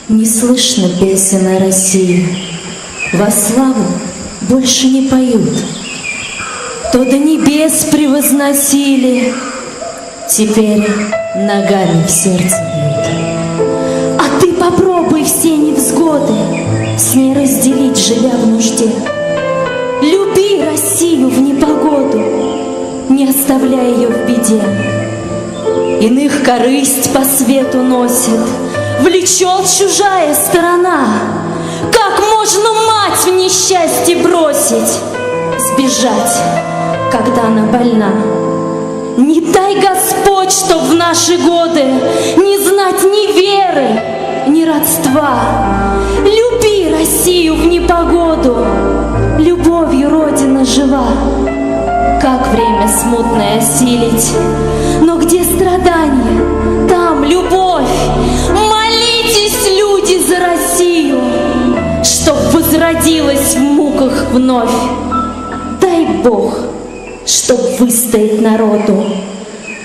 Не слышно песен о России, во славу больше не поют. То до небес превозносили, теперь ногами в сердце бьют. А ты попробуй все невзгоды с ней разделить, живя в нужде. Люби Россию в непогоду, не оставляя ее в беде. Иных корысть по свету носит, влечет чужая сторона. Как можно мать в несчастье бросить, сбежать, когда она больна? Не дай Господь, чтоб в наши годы не знать ни веры, ни родства. Люби Россию в непогоду, любовью Родина жива. Как время смутное осилить, но где страдания, там любовь. Молитесь, люди, за Россию, чтоб возродилась в муках вновь. Дай Бог, чтоб выстоять народу,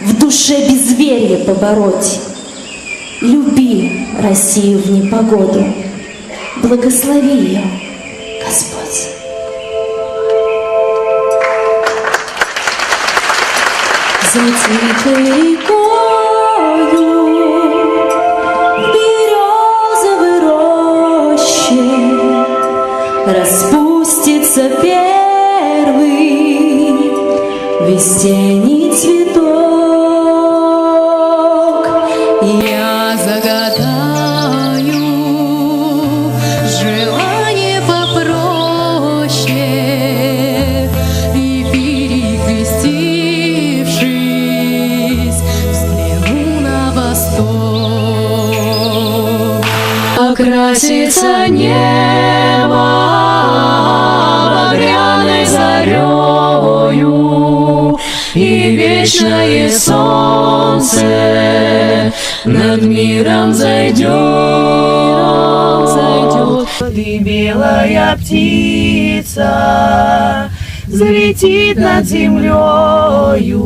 в душе безверие побороть. Люби Россию в непогоду, благослови ее, Господь. За тихой рекою в березовой роще распустится первый весенний цветок. Я загадаю желание попроще и, перекрестившись, взгляну на восток. Окрасится небо багряной зарею, и вечное солнце над миром зайдет. И белая птица взлетит над землею,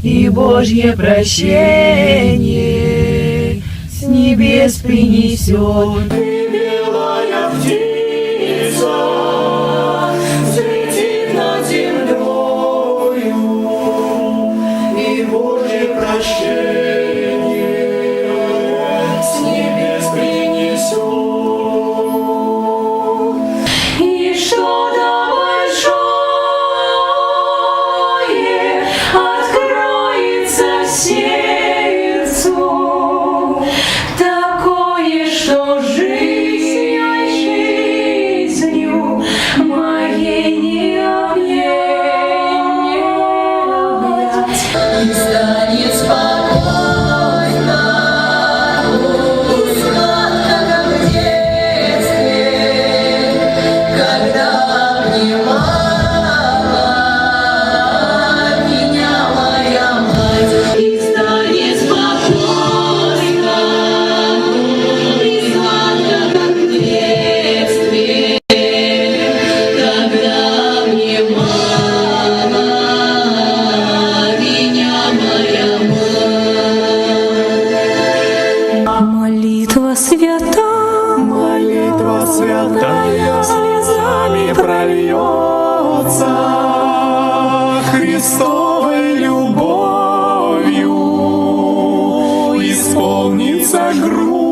и Божье прощение с небес принесет. И белая птица взлетит над землею, и Божье прощение с небес принесет. И что-то большое откроется сердцу, такое, что жизнью моей не объять. И станет спокойно и сладко, как в детстве, когда обнимала меня моя мать. И станет спокойно и сладко, как в детстве, когда обнимала меня моя мать. Молитва святая слезами прольется, Христовой любовью исполнится грудь.